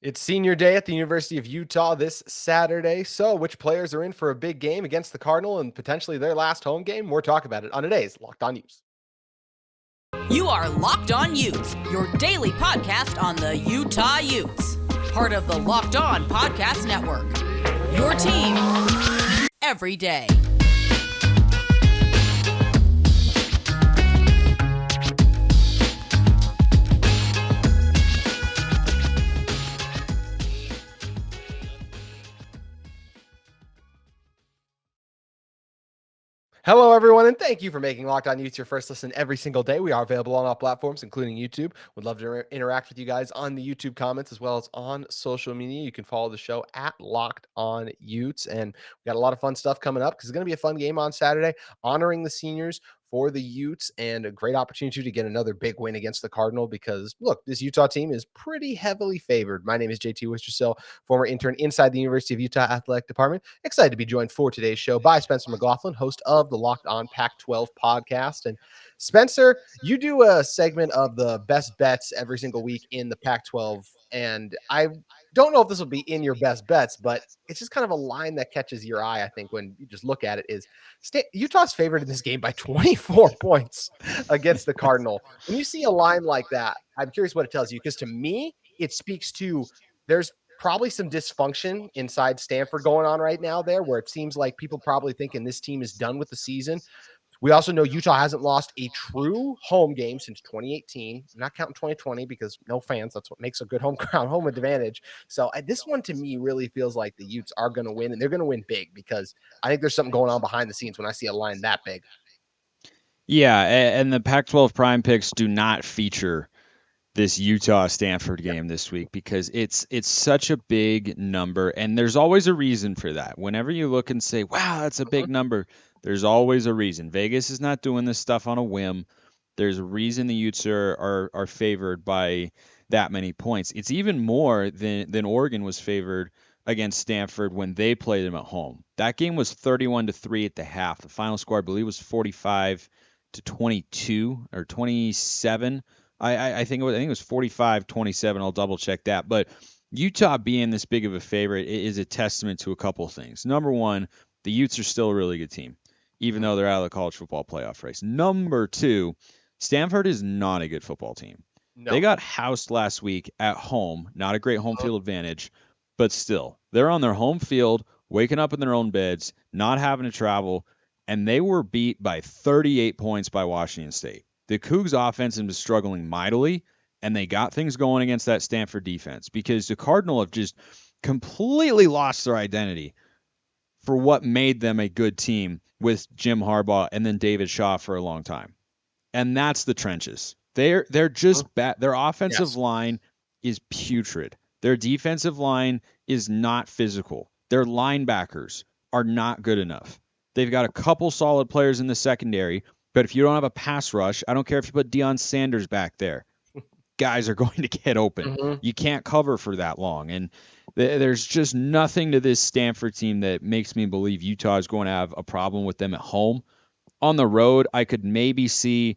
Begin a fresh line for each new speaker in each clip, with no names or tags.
It's senior day at the University of Utah this Saturday. So, which players are in for a big game against the Cardinal and potentially their last home game? We're talking about it on today's Locked On Utes.
You are Locked On Utes, your daily podcast on the Utah Utes. Part of the Locked On Podcast Network. Your team every day.
Hello, everyone, and thank you for making Locked On Utes your first listen every single day. We are available on all platforms, including YouTube. Would love to interact with you guys on the YouTube comments as well as on social media. You can follow the show at Locked On Utes, and we got a lot of fun stuff coming up because it's going to be a fun game on Saturday, honoring the seniors for the Utes, and a great opportunity to get another big win against the Cardinal because, look, this Utah team is pretty heavily favored. My name is JT Wistrcill, former intern inside the University of Utah Athletic Department. Excited to be joined for today's show by Spencer Mclaughlin, host of the Locked On Pac-12 Podcast. And Spencer, you do a segment of the best bets every single week in the Pac-12, and I don't know if this will be in your best bets, but it's just kind of a line that catches your eye, I think, when you just look at it is Utah's favored in this game by 24 points against the Cardinal. When you see a line like that, I'm curious what it tells you, because to me, it speaks to there's probably some dysfunction inside Stanford going on right now there, where it seems like people probably thinking this team is done with the season. We also know Utah hasn't lost a true home game since 2018. I'm not counting 2020 because no fans. That's what makes a good home ground home advantage. So this one to me really feels like the Utes are going to win, and they're going to win big because I think there's something going on behind the scenes when I see a line that big.
Yeah, and the Pac-12 Prime Picks do not feature this Utah-Stanford game this week because it's such a big number, and there's always a reason for that. Whenever you look and say, wow, that's a big number, there's always a reason. Vegas is not doing this stuff on a whim. There's a reason the Utes are favored by that many points. It's even more than Oregon was favored against Stanford when they played them at home. That game was 31-3 at the half. The final score, I believe, was 45-22 or 27. I think it was 45-27. I'll double check that. But Utah being this big of a favorite is a testament to a couple things. Number one, the Utes are still a really good team, even though they're out of the college football playoff race. Number two, Stanford is not a good football team. No. They got housed last week at home. Not a great home field advantage, but still, they're on their home field, waking up in their own beds, not having to travel, and they were beat by 38 points by Washington State. The Cougs offense has been struggling mightily, and they got things going against that Stanford defense because the Cardinal have just completely lost their identity for what made them a good team with Jim Harbaugh and then David Shaw for a long time. And that's the trenches. They're just bad. Their offensive line is putrid. Their defensive line is not physical. Their linebackers are not good enough. They've got a couple solid players in the secondary, but if you don't have a pass rush, I don't care if you put Deion Sanders back there, guys are going to get open. You can't cover for that long. And there's just nothing to this Stanford team that makes me believe Utah is going to have a problem with them at home. On the road, I could maybe see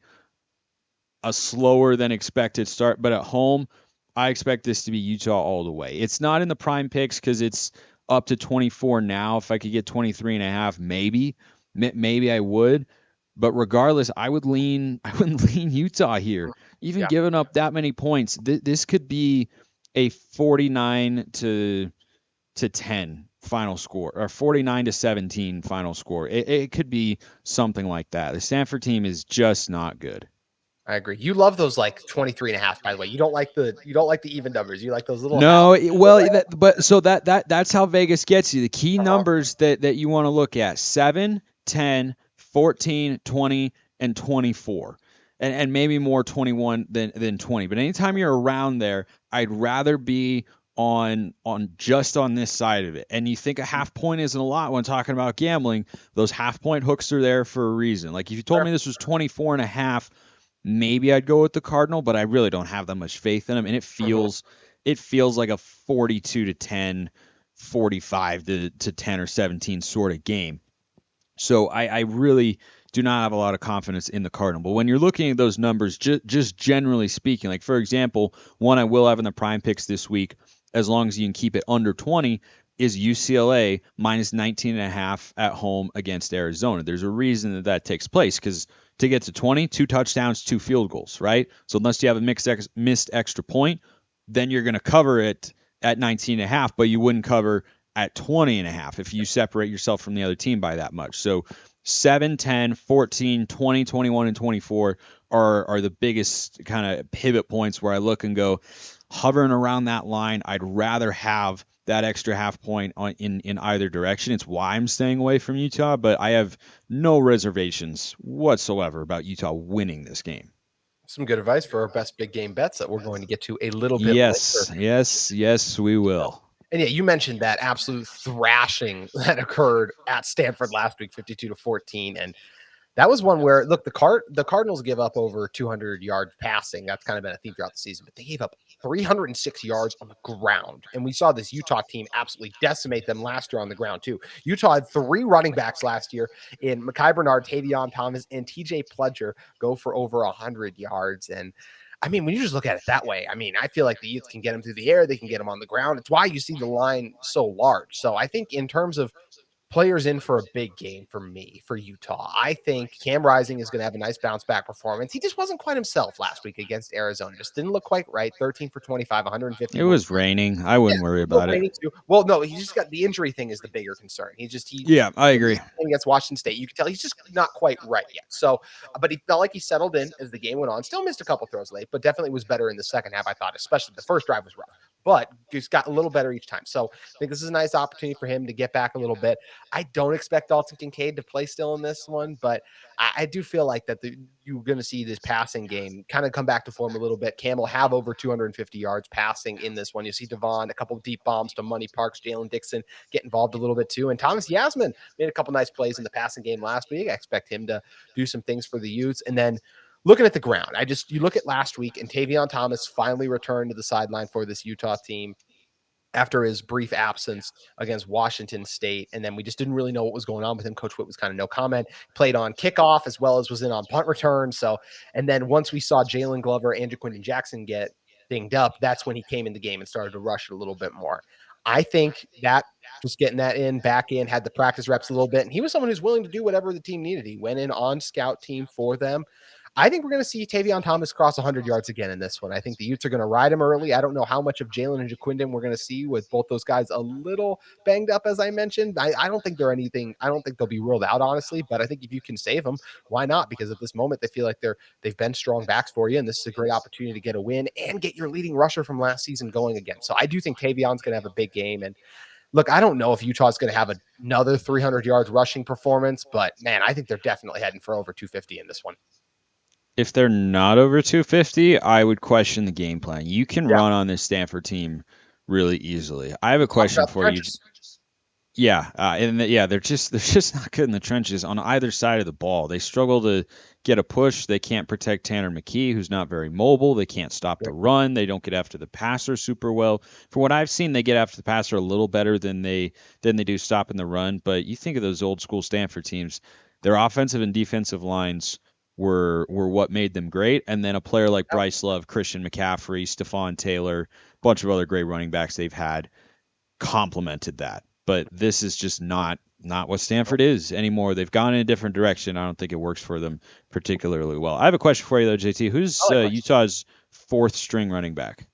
a slower than expected start, but at home, I expect this to be Utah all the way. It's not in the prime picks because it's up to 24 now. If I could get 23.5, maybe I would. But regardless, I would lean Utah here. Even giving up that many points, this could be a 49-10 final score or 49-17 final score. It could be something like that. The Stanford team is just not good.
I agree. You love those like 23.5, by the way. You don't like the even numbers. You like those little.
No, that's how Vegas gets you. The key numbers that you want to look at: 7, 10, 14, 20, and 24. And maybe more 21 than 20. But anytime you're around there, I'd rather be on this side of it. And you think a half point isn't a lot when talking about gambling. Those half point hooks are there for a reason. Like if you told me this was 24.5, maybe I'd go with the Cardinal, but I really don't have that much faith in them. And it feels like a 42-10, 45-10 or 17 sort of game. So I really do not have a lot of confidence in the Cardinal. But when you're looking at those numbers, just generally speaking, like for example, one I will have in the prime picks this week, as long as you can keep it under 20, is UCLA minus 19.5 at home against Arizona. There's a reason that that takes place, because to get to 20, 2 touchdowns, 2 field goals, right? So unless you have a missed extra point, then you're going to cover it at 19.5, but you wouldn't cover at 20.5 if you separate yourself from the other team by that much. So 7, 10, 14, 20, 21, and 24 are the biggest kind of pivot points where I look and go, hovering around that line, I'd rather have that extra half point in either direction. It's why I'm staying away from Utah, but I have no reservations whatsoever about Utah winning this game.
Some good advice for our best big game bets that we're going to get to a little bit later.
Yes, we will.
And yeah, you mentioned that absolute thrashing that occurred at Stanford last week, 52-14. And that was one where, look, the Cardinals give up over 200 yards passing. That's kind of been a theme throughout the season, but they gave up 306 yards on the ground. And we saw this Utah team absolutely decimate them last year on the ground, too. Utah had 3 running backs last year in Mekhi Bernard, Tavion Thomas, and TJ Pledger go for over 100 yards. And I mean, when you just look at it that way, I mean, I feel like the Utes can get them through the air. They can get them on the ground. It's why you see the line so large. So I think in terms of players in for a big game for me, for Utah, I think Cam Rising is going to have a nice bounce back performance. He just wasn't quite himself last week against Arizona. Just didn't look quite right. 13 for 25, 150.
It was raining. I wouldn't worry about it.
Too. Well, no, he just got the injury thing is the bigger concern.
Yeah, I agree.
Against Washington State, you can tell he's just not quite right yet. So, but he felt like he settled in as the game went on. Still missed a couple throws late, but definitely was better in the second half, I thought, especially the first drive was rough, but he's got a little better each time. So I think this is a nice opportunity for him to get back a little bit. I don't expect Dalton Kincaid to play still in this one, but I do feel like that you're going to see this passing game kind of come back to form a little bit. Cam will have over 250 yards passing in this one. You see Devon, a couple of deep bombs to Money Parks, Jalen Dixon get involved a little bit too. And Thomas Yasmin made a couple nice plays in the passing game last week. I expect him to do some things for the Utes. And then looking at the ground, you look at last week and Tavion Thomas finally returned to the sideline for this Utah team after his brief absence against Washington State. And then we just didn't really know what was going on with him. Coach Witt was kind of no comment, played on kickoff as well as was in on punt return. So, and then once we saw Jalen Glover and Jaquindon Jackson get dinged up, that's when he came in the game and started to rush it a little bit more. I think that just getting that back in, had the practice reps a little bit. And he was someone who's willing to do whatever the team needed. He went in on scout team for them. I think we're going to see Tavion Thomas cross 100 yards again in this one. I think the Utes are going to ride him early. I don't know how much of Jalen and Jaquindon we're going to see with both those guys a little banged up, as I mentioned. I don't think they're anything. I don't think they'll be ruled out, honestly. But I think if you can save them, why not? Because at this moment, they feel like they've been strong backs for you, and this is a great opportunity to get a win and get your leading rusher from last season going again. So I do think Tavion's going to have a big game. And look, I don't know if Utah's going to have another 300 yards rushing performance, but man, I think they're definitely heading for over 250 in this one.
If they're not over 250, I would question the game plan. You can run on this Stanford team really easily. I have a question for you. They're just not good in the trenches on either side of the ball. They struggle to get a push. They can't protect Tanner McKee, who's not very mobile. They can't stop the run. They don't get after the passer super well. For what I've seen, they get after the passer a little better than they do stopping the run. But you think of those old school Stanford teams, their offensive and defensive lines were what made them great. And then a player like Bryce Love, Christian McCaffrey, Stephon Taylor, a bunch of other great running backs they've had complemented that. But this is just not what Stanford is anymore. They've gone in a different direction. I don't think it works for them particularly well. I have a question for you, though, JT. Who's Utah's fourth string running back?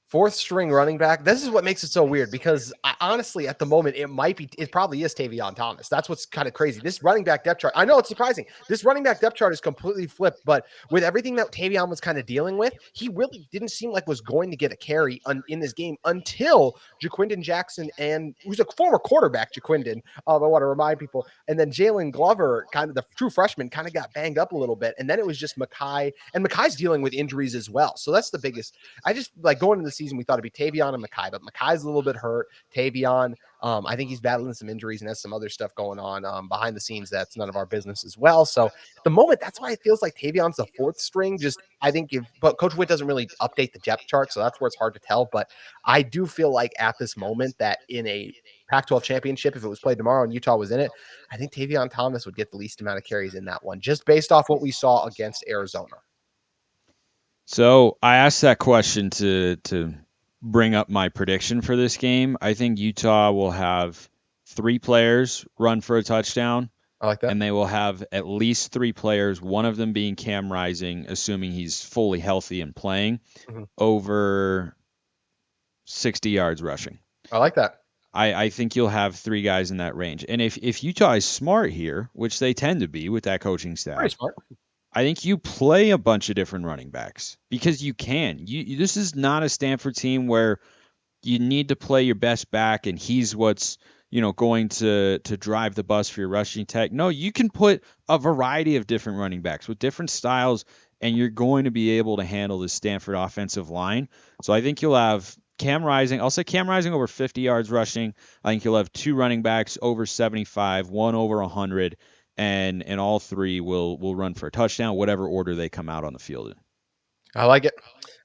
Fourth string running back. This is what makes it so weird because honestly, at the moment, it probably is Tavion Thomas. That's what's kind of crazy. This running back depth chart, I know it's surprising. This running back depth chart is completely flipped, but with everything that Tavion was kind of dealing with, he really didn't seem like was going to get a carry in this game until Jaquindon Jackson, and who's a former quarterback, Jaquindon. I want to remind people. And then Jalen Glover, kind of the true freshman, kind of got banged up a little bit. And then it was just Mekhi, and Mekhi's dealing with injuries as well. So that's the biggest. I just like going into the season, we thought it'd be Tavion and Mekhi, but Mekhi's a little bit hurt. Tavion, I think he's battling some injuries and has some other stuff going on behind the scenes that's none of our business as well. So at the moment, that's why it feels like Tavion's the fourth string. But Coach Witt doesn't really update the depth chart, so that's where it's hard to tell. But I do feel like at this moment that in a Pac-12 championship, if it was played tomorrow and Utah was in it, I think Tavion Thomas would get the least amount of carries in that one, just based off what we saw against Arizona.
So I asked that question to bring up my prediction for this game. I think Utah will have 3 players run for a touchdown,
I like that.
and they will have at least 3 players, one of them being Cam Rising, assuming he's fully healthy and playing,
Mhm.
over 60 yards rushing.
I like that.
I think you'll have 3 guys in that range. And if Utah is smart here, which they tend to be with that coaching
Pretty
staff,
smart.
I think you play a bunch of different running backs because you can. This is not a Stanford team where you need to play your best back and he's what's going to drive the bus for your rushing tech. No, you can put a variety of different running backs with different styles, and you're going to be able to handle the Stanford offensive line. So I think you'll have Cam Rising. I'll say Cam Rising over 50 yards rushing. I think you'll have 2 running backs over 75, one over 100, and all 3 will run for a touchdown, whatever order they come out on the field in.
I like it.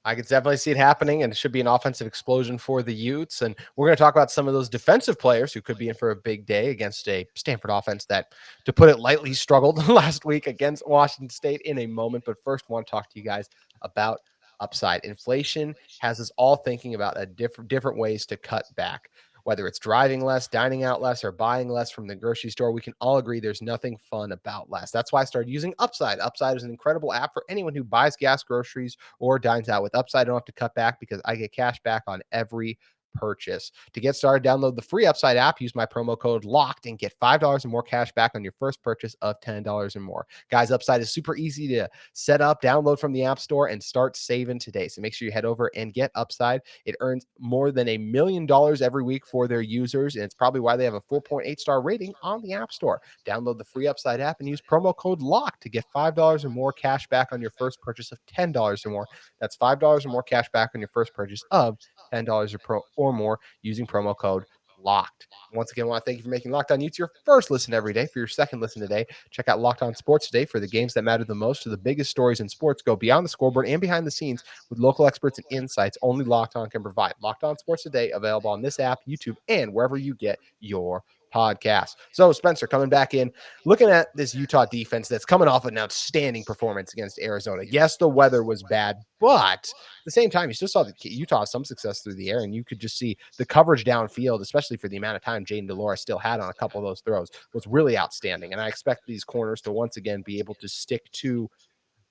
I could definitely see it happening, and it should be an offensive explosion for the Utes. And we're going to talk about some of those defensive players who could be in for a big day against a Stanford offense that, to put it lightly, struggled last week against Washington State in a moment. But first, I want to talk to you guys about upside. Inflation has us all thinking about different ways to cut back. Whether it's driving less, dining out less, or buying less from the grocery store, we can all agree there's nothing fun about less. That's why I started using Upside. Upside is an incredible app for anyone who buys gas, groceries, or dines out. With Upside, I don't have to cut back because I get cash back on every purchase. To get started, download the free Upside app, use my promo code LOCKED, and get $5 or more cash back on your first purchase of $10 or more. Guys, Upside is super easy to set up, download from the App Store, and start saving today. So make sure you head over and get Upside. It earns more than $1 million every week for their users, and it's probably why they have a 4.8-star rating on the App Store. Download the free Upside app and use promo code LOCKED to get $5 or more cash back on your first purchase of $10 or more. That's $5 or more cash back on your first purchase of $10 or more using promo code LOCKED. Once again, I want to thank you for making Locked On Utes your first listen every day. For your second listen today, check out Locked On Sports Today for the games that matter the most. To the biggest stories in sports, go beyond the scoreboard and behind the scenes with local experts and insights only Locked On can provide. Locked On Sports Today, available on this app, YouTube, and wherever you get your podcast. So, Spencer, coming back in, looking at this Utah defense that's coming off an outstanding performance against Arizona. Yes, the weather was bad, but at the same time, you still saw the Utah some success through the air, and you could just see the coverage downfield, especially for the amount of time Jaden Delora still had on a couple of those throws, was really outstanding. And I expect these corners to once again be able to stick to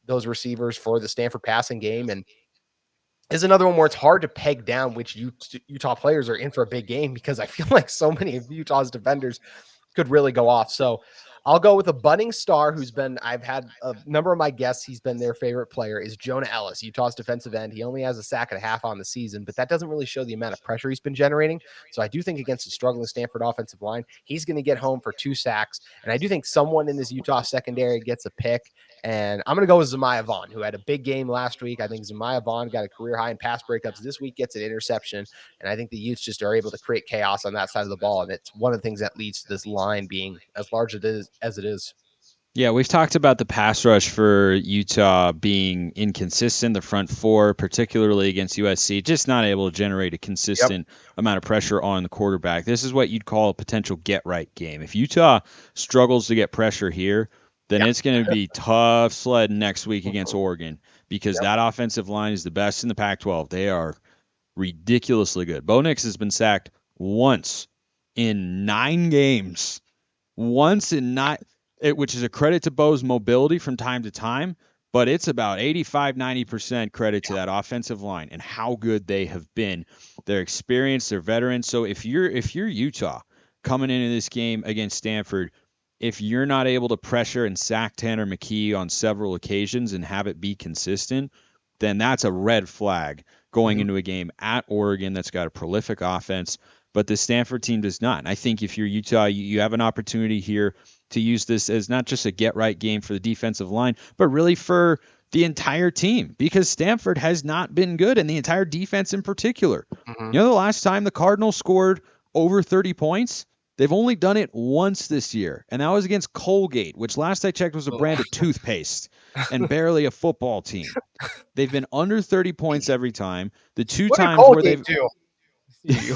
those receivers for the Stanford passing game. And is another one where it's hard to peg down which Utah players are in for a big game because I feel like so many of Utah's defenders could really go off. So I'll go with a budding star I've had a number of my guests, he's been their favorite player, is Jonah Ellis, Utah's defensive end. He only has a sack and a half on the season, but that doesn't really show the amount of pressure he's been generating. So I do think against a struggling Stanford offensive line, he's going to get home for 2 sacks. And I do think someone in this Utah secondary gets a pick. And I'm going to go with Zemiah Vaughn, who had a big game last week. I think Zemiah Vaughn got a career high in pass breakups. This week gets an interception. And I think the Utes just are able to create chaos on that side of the ball. And it's one of the things that leads to this line being as large as it is.
Yeah, we've talked about the pass rush for Utah being inconsistent, the front 4, particularly against USC, just not able to generate a consistent amount of pressure on the quarterback. This is what you'd call a potential get-right game. If Utah struggles to get pressure here, then it's going to be tough sledding next week against Oregon because that offensive line is the best in the Pac-12. They are ridiculously good. Bo Nix has been sacked once in 9 games. Once in 9, which is a credit to Bo's mobility from time to time, but it's about 85-90% credit to that offensive line and how good they have been. Their experience, their veterans. So if you're Utah coming into this game against Stanford, if you're not able to pressure and sack Tanner McKee on several occasions and have it be consistent, then that's a red flag going into a game at Oregon that's got a prolific offense. But the Stanford team does not. And I think if you're Utah, you have an opportunity here to use this as not just a get-right game for the defensive line, but really for the entire team because Stanford has not been good, and the entire defense in particular. You know, the last time the Cardinals scored over 30 points, they've only done it once this year, and that was against Colgate, which last I checked was a brand of toothpaste and barely a football team. They've been under 30 points every time. The two
Look at
times where
Colgate
they've
too.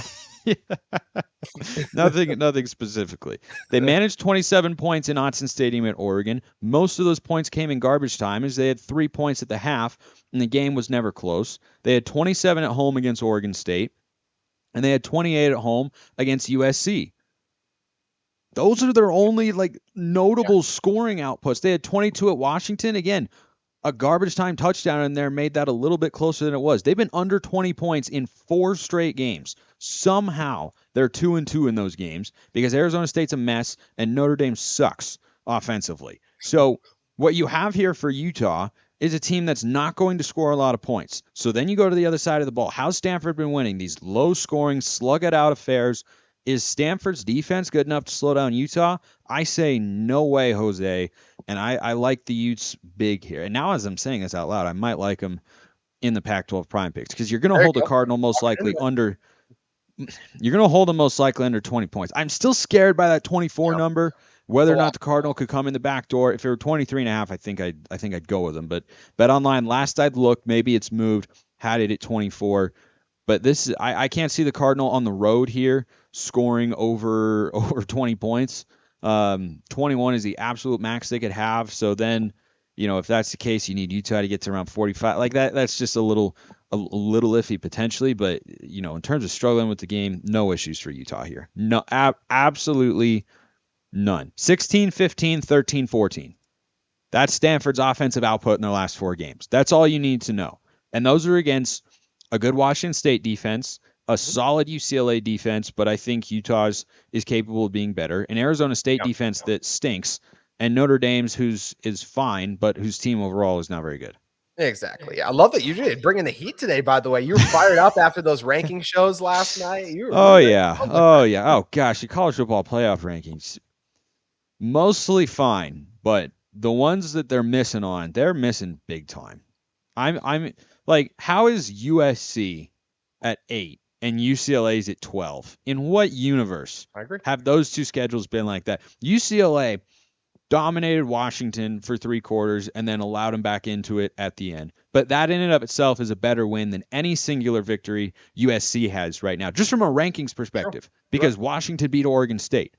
Nothing specifically. They managed 27 points in Autzen Stadium at Oregon. Most of those points came in garbage time, as they had 3 points at the half, and the game was never close. They had 27 at home against Oregon State, and they had 28 at home against USC. Those are their only notable scoring outputs. They had 22 at Washington. Again, a garbage time touchdown in there made that a little bit closer than it was. They've been under 20 points in 4 straight games. Somehow they're 2-2 in those games because Arizona State's a mess and Notre Dame sucks offensively. So what you have here for Utah is a team that's not going to score a lot of points. So then you go to the other side of the ball. How's Stanford been winning these low-scoring, slug-it-out affairs? Is Stanford's defense good enough to slow down Utah? I say no way, Jose. And I like the Utes big here. And now as I'm saying this out loud, I might like them in the Pac-12 prime picks because you're going to hold the Cardinal most likely under. You're going to hold them most likely under 20 points. I'm still scared by that 24 number. Whether or not the Cardinal could come in the back door. If it were 23.5, I think I'd go with them. But BetOnline, last I'd looked, maybe it's moved. Had it at 24. But this is I can't see the Cardinal on the road here scoring over 20 points. 21 is the absolute max they could have. So then, if that's the case, you need Utah to get to around 45. Like that's just a little iffy potentially. But in terms of struggling with the game, no issues for Utah here. No, absolutely none. 16, 15, 13, 14. That's Stanford's offensive output in their last 4 games. That's all you need to know. And those are against a good Washington State defense, a solid UCLA defense, but I think Utah's is capable of being better, an Arizona State defense that stinks, and Notre Dame's is fine, but whose team overall is not very good.
Exactly. I love that you did bring in the heat today, by the way. You were fired up after those ranking shows last night.
Oh, yeah. Oh, gosh, the college football playoff rankings, mostly fine, but the ones that they're missing big time. I'm like, how is USC at 8 and UCLA's at 12? In what universe have those two schedules been like that? UCLA dominated Washington for 3 quarters and then allowed them back into it at the end. But that in and of itself is a better win than any singular victory USC has right now, just from a rankings perspective, because Washington beat Oregon State.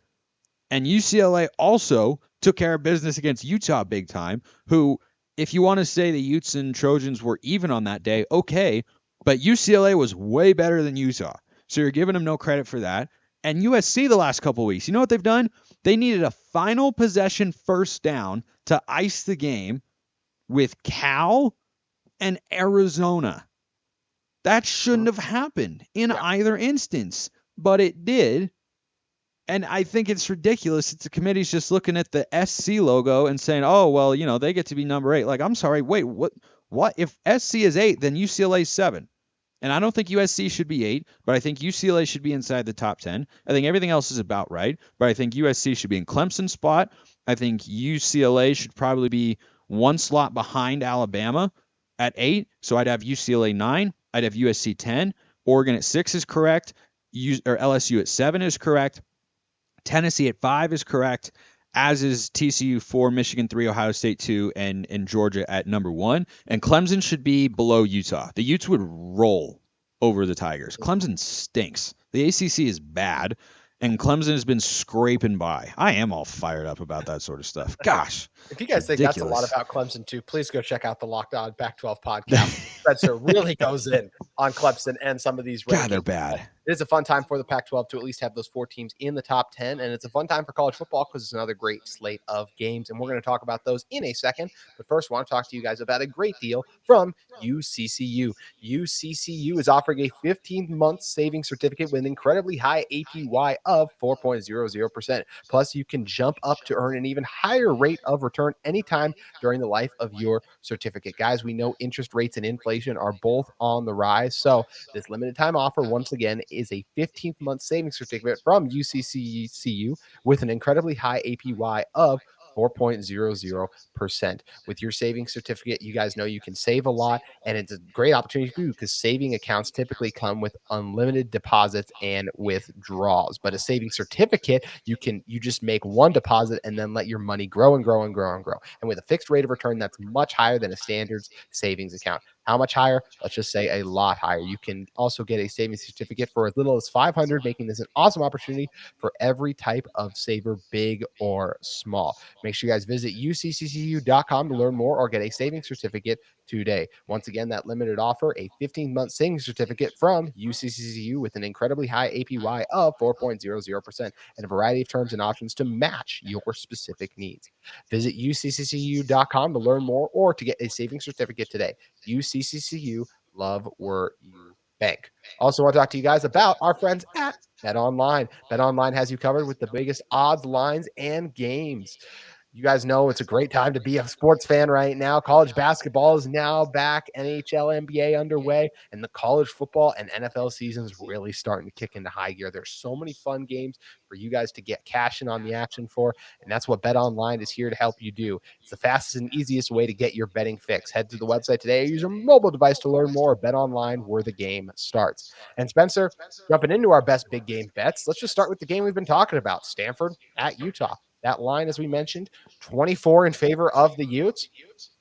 And UCLA also took care of business against Utah big time, who, if you want to say the Utes and Trojans were even on that day, okay, but UCLA was way better than Utah. So you're giving them no credit for that. And USC the last couple of weeks, you know what they've done? They needed a final possession first down to ice the game with Cal and Arizona. That shouldn't have happened in either instance, but it did. And I think it's ridiculous that the committee's just looking at the SC logo and saying, oh, well, they get to be number 8. Like, I'm sorry, wait, what? If SC is 8, then UCLA is 7. And I don't think USC should be 8, but I think UCLA should be inside the top 10. I think everything else is about right, but I think USC should be in Clemson's spot. I think UCLA should probably be 1 slot behind Alabama at 8, so I'd have UCLA 9. I'd have USC 10. Oregon at 6 is correct. Or LSU at 7 is correct. Tennessee at 5 is correct, as is TCU 4, Michigan 3, Ohio State 2, and Georgia at number 1. And Clemson should be below Utah. The Utes would roll over the Tigers. Clemson stinks. The ACC is bad, and Clemson has been scraping by. I am all fired up about that sort of stuff. Gosh.
If you guys think that's a lot about Clemson too, please go check out the Locked On Pac-12 podcast. Spencer really goes in on Clemson and some of these rankings.
God, they're bad.
It is a fun time for the Pac-12 to at least have those 4 teams in the top 10, and it's a fun time for college football because it's another great slate of games, and we're going to talk about those in a second. But first, I want to talk to you guys about a great deal from UCCU. UCCU is offering a 15-month savings certificate with an incredibly high APY of 4.00%. Plus, you can jump up to earn an even higher rate of return anytime during the life of your certificate. Guys, we know interest rates and inflation are both on the rise, so this limited time offer, once again, is a 15th month savings certificate from UCCU with an incredibly high APY of 4.00%. With your savings certificate, you guys know you can save a lot, and it's a great opportunity to do because saving accounts typically come with unlimited deposits and withdrawals. But a savings certificate, you just make one deposit and then let your money grow and grow and grow and grow. And with a fixed rate of return that's much higher than a standard savings account. How much higher? Let's just say a lot higher. You can also get a savings certificate for as little as 500, making this an awesome opportunity for every type of saver, big or small. Make sure you guys visit ucccu.com to learn more or get a savings certificate today. Once again, that limited offer, a 15-month savings certificate from UCCCU with an incredibly high APY of 4.00% and a variety of terms and options to match your specific needs. Visit ucccu.com to learn more or to get a savings certificate today. UCCCU, love where you bank. Also, want to talk to you guys about our friends at BetOnline. BetOnline has you covered with the biggest odds, lines, and games. You guys know it's a great time to be a sports fan right now. College basketball is now back, NHL, NBA underway, and the college football and NFL season is really starting to kick into high gear. There's so many fun games for you guys to get cash in on the action for, and that's what BetOnline is here to help you do. It's the fastest and easiest way to get your betting fix. Head to the website today or use your mobile device to learn more. BetOnline, where the game starts. And Spencer, jumping into our best big game bets, let's just start with the game we've been talking about, Stanford at Utah. That line, as we mentioned, 24 in favor of the Utes.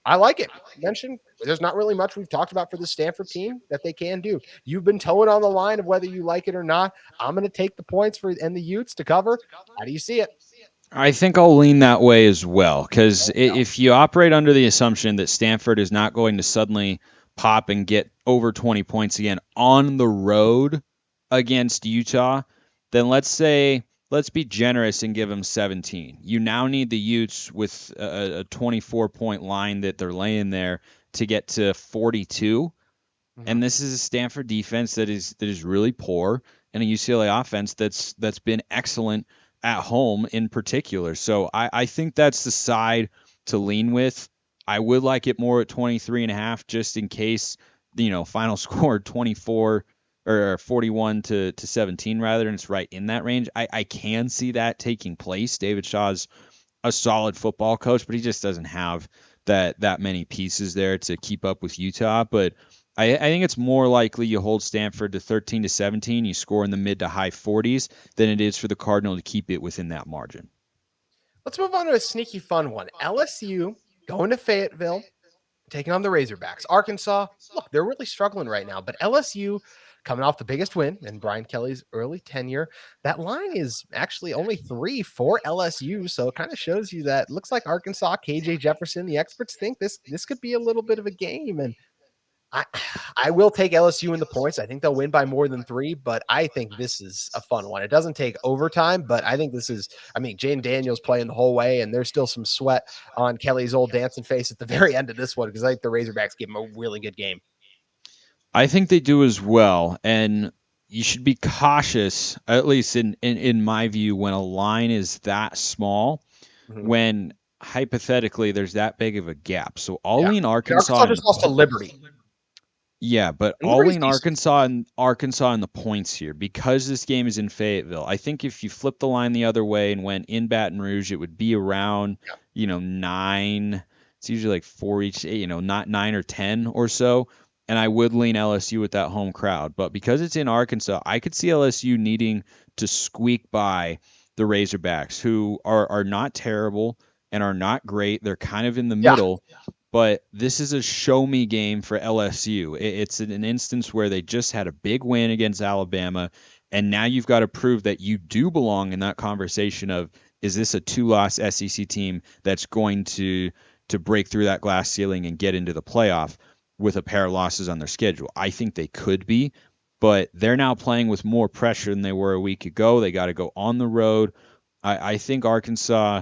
I like it. Mentioned there's not really much we've talked about for the Stanford team that they can do. You've been towing on the line of whether you like it or not. I'm going to take the points for and the Utes to cover. How do you see it?
I think I'll lean that way as well, because if you operate under the assumption that Stanford is not going to suddenly pop and get over 20 points again on the road against Utah, then let's be generous and give them 17. You now need the Utes with a 24-point line that they're laying there to get to 42. And this is a Stanford defense that is really poor, and a UCLA offense that's been excellent at home in particular. So I think that's the side to lean with. I would like it more at 23.5 just in case, final score 24 or 41 to 17 rather, and it's right in that range. I can see that taking place. David Shaw's a solid football coach, but he just doesn't have that many pieces there to keep up with Utah. But I think it's more likely you hold Stanford to 13 to 17, you score in the mid to high 40s, than it is for the Cardinal to keep it within that margin.
Let's move on to a sneaky fun one. LSU going to Fayetteville, taking on the Razorbacks. Arkansas, look, they're really struggling right now, but LSU coming off the biggest win in Brian Kelly's early tenure. That line is actually only 3 for LSU, so it kind of shows you that looks like Arkansas, KJ Jefferson, the experts think this could be a little bit of a game, and I I will take LSU in the points. I think they'll win by more than 3, but I think this is a fun one. It doesn't take overtime, but I think this is, Jane Daniels playing the whole way, and there's still some sweat on Kelly's old dancing face at the very end of this one because I think the Razorbacks give him a really good game.
I think they do as well, and you should be cautious, at least in my view, when a line is that small, when hypothetically there's that big of a gap. So I'll lean Arkansas.
Arkansas just lost to Liberty.
Yeah, but
And
I'll
Liberty's
lean Arkansas and the points here because this game is in Fayetteville. I think if you flip the line the other way and went in Baton Rouge, it would be around, 9. It's usually like 4 each, not 9 or 10 or so. And I would lean LSU with that home crowd. But because it's in Arkansas, I could see LSU needing to squeak by the Razorbacks, who are not terrible and are not great. They're kind of in the middle. But this is a show me game for LSU. It's an instance where they just had a big win against Alabama, and now you've got to prove that you do belong in that conversation of, is this a 2-loss SEC team that's going to break through that glass ceiling and get into the playoff with a pair of losses on their schedule? I think they could be, but they're now playing with more pressure than they were a week ago. They got to go on the road. I think Arkansas,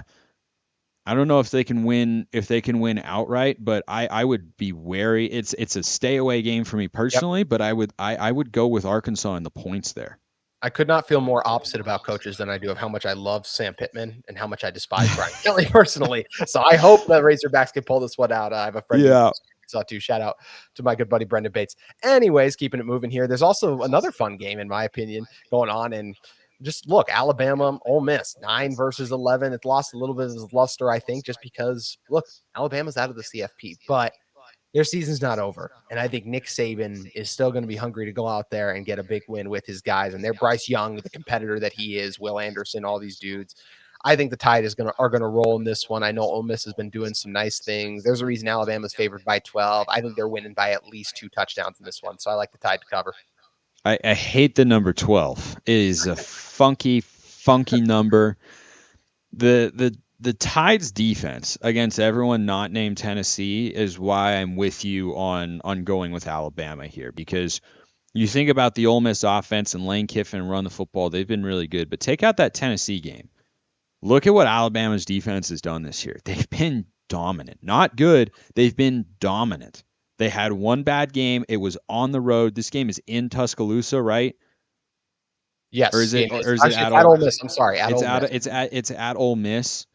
I don't know if they can win outright, but I would be wary. It's a stay away game for me personally, but I would go with Arkansas in the points there.
I could not feel more opposite about coaches than I do of how much I love Sam Pittman and how much I despise Brian Kelly personally. So I hope that Razorbacks can pull this one out. I have a friend who saw too. Shout out to my good buddy Brendan Bates. Anyways, keeping it moving here. There's also another fun game, in my opinion, going on. And just look, Alabama, Ole Miss, 9 versus 11. It lost a little bit of its luster, I think, just because, look, Alabama's out of the CFP, but their season's not over. And I think Nick Saban is still going to be hungry to go out there and get a big win with his guys. And they're Bryce Young, the competitor that he is, Will Anderson, all these dudes. I think the Tide are gonna roll in this one. I know Ole Miss has been doing some nice things. There's a reason Alabama's favored by 12. I think they're winning by at least 2 touchdowns in this one. So I like the Tide to cover.
I hate the number 12. It is a funky number. The Tide's defense against everyone not named Tennessee is why I'm with you on going with Alabama here, because you think about the Ole Miss offense and Lane Kiffin run the football, they've been really good. But take out that Tennessee game. Look at what Alabama's defense has done this year. They've been dominant. Not good. They've been dominant. They had one bad game. It was on the road. This game is in Tuscaloosa, right?
Yes,
Or is it
actually,
at
it's at
Ole?
Ole Miss. I'm sorry, at Ole Miss.
It's at Ole Miss.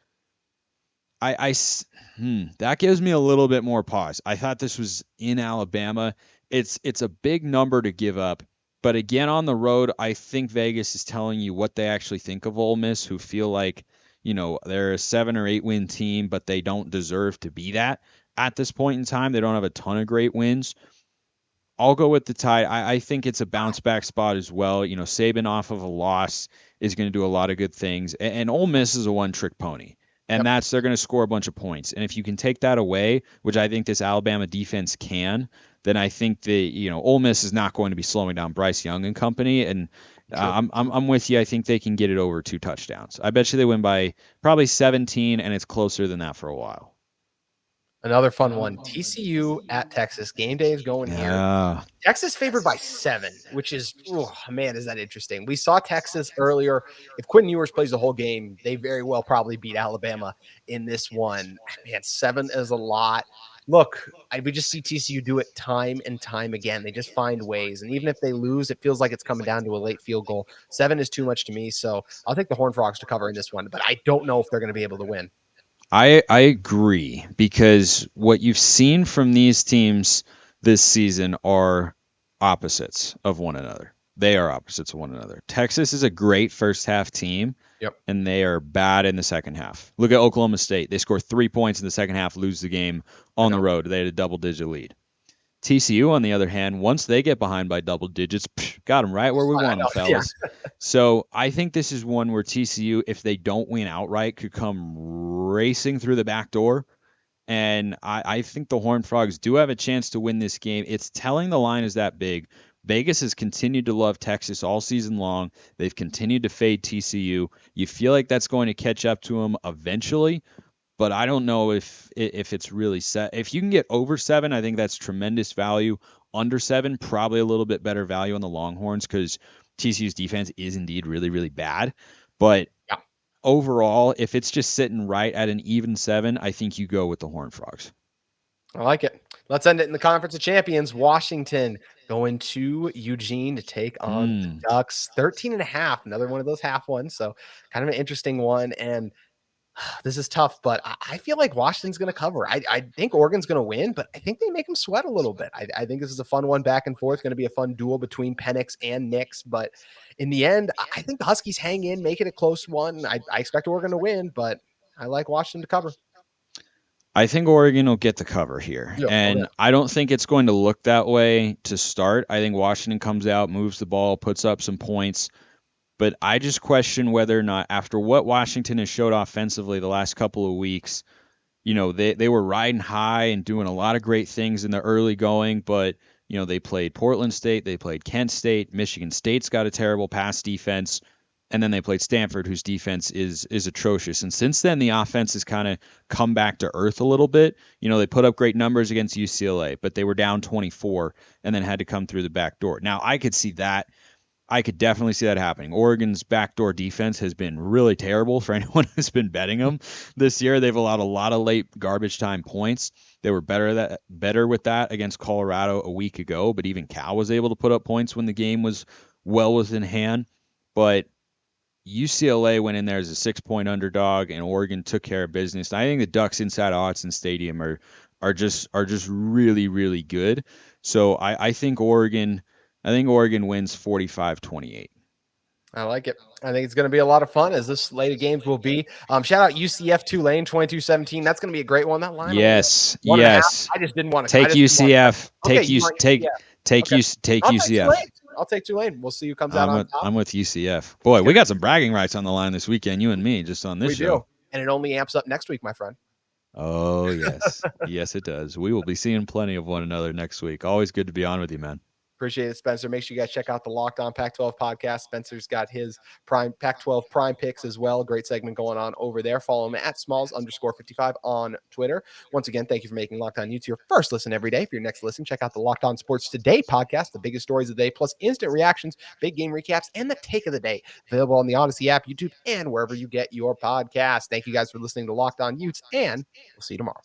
That gives me a little bit more pause. I thought this was in Alabama. It's a big number to give up, but again on the road, I think Vegas is telling you what they actually think of Ole Miss, who feel like they're a 7 or 8 win team, but they don't deserve to be that at this point in time. They don't have a ton of great wins. I'll go with the Tide. I think it's a bounce back spot as well. Saban off of a loss is going to do a lot of good things. And Ole Miss is a one-trick pony. And
Yep.
they're going to score a bunch of points. And if you can take that away, which I think this Alabama defense can, then I think Ole Miss is not going to be slowing down Bryce Young and company. And I'm with you. I think they can get it over 2 touchdowns. I bet you they win by probably 17, and it's closer than that for a while.
Another fun one. TCU at Texas. Game day is going here. Texas favored by 7, which is, man, is that interesting. We saw Texas earlier. If Quinn Ewers plays the whole game, they very well probably beat Alabama in this one. Man, 7 is a lot. Look, we just see TCU do it time and time again. They just find ways. And even if they lose, it feels like it's coming down to a late field goal. 7 is too much to me. So I'll take the Horned Frogs to cover in this one, but I don't know if they're going to be able to win.
I agree, because what you've seen from these teams this season are opposites of one another. They are opposites of one another. Texas is a great first half team, and they are bad in the second half. Look at Oklahoma State. They score 3 points in the second half, lose the game on the road. They had a double-digit lead. TCU, on the other hand, once they get behind by double digits, got them right where we want them, fellas. Yeah. So I think this is one where TCU, if they don't win outright, could come racing through the back door. And I think the Horned Frogs do have a chance to win this game. It's telling the line is that big. Vegas has continued to love Texas all season long. They've continued to fade TCU. You feel like that's going to catch up to them eventually. But I don't know if it's really set. If you can get over 7, I think that's tremendous value. Under 7, probably a little bit better value on the Longhorns, because TCU's defense is indeed really, really bad. But overall, if it's just sitting right at an even 7, I think you go with the Horned Frogs.
I like it. Let's end it in the Conference of Champions. Washington going to Eugene to take on the Ducks. 13.5, another one of those half ones. So kind of an interesting one. And this is tough, but I feel like Washington's going to cover. I think Oregon's going to win, but I think they make them sweat a little bit. I think this is a fun one back and forth. Going to be a fun duel between Penix and Nix. But in the end, I think the Huskies hang in, make it a close one. I expect Oregon to win, but I like Washington to cover.
I think Oregon will get the cover here. And I don't think it's going to look that way to start. I think Washington comes out, moves the ball, puts up some points. But I just question whether or not, after what Washington has showed offensively the last couple of weeks, they were riding high and doing a lot of great things in the early going, but, they played Portland State, they played Kent State, Michigan State's got a terrible pass defense, and then they played Stanford, whose defense is atrocious. And since then, the offense has kind of come back to earth a little bit. They put up great numbers against UCLA, but they were down 24 and then had to come through the back door. Now, I could see that. I could definitely see that happening. Oregon's backdoor defense has been really terrible for anyone who's been betting them this year. They've allowed a lot of late garbage time points. They were better with that against Colorado a week ago, but even Cal was able to put up points when the game was well within hand. But UCLA went in there as a 6-point underdog, and Oregon took care of business. And I think the Ducks inside Autzen Stadium are just really, really good. So I think Oregon wins 45-28.
I like it. I think it's going to be a lot of fun, as this slate of games will be. Shout out UCF Tulane 22-17. That's going to be a great one. That line.
Yes.
I just didn't want to
take UCF. Take UCF.
I'll take Tulane. We'll see who comes out on top.
I'm with UCF. Boy, we got some bragging rights on the line this weekend, you and me, just on this
We
show.
do. And it only amps up next week, my friend.
Oh, yes. Yes, it does. We will be seeing plenty of one another next week. Always good to be on with you, man.
Appreciate it, Spencer. Make sure you guys check out the Locked On Pac-12 podcast. Spencer's got his Pac-12 prime picks as well. Great segment going on over there. Follow him at Smalls_55 on Twitter. Once again, thank you for making Locked On Utes your first listen every day. For your next listen, check out the Locked On Sports Today podcast, the biggest stories of the day, plus instant reactions, big game recaps, and the take of the day. Available on the Odyssey app, YouTube, and wherever you get your podcast. Thank you guys for listening to Locked On Utes, and we'll see you tomorrow.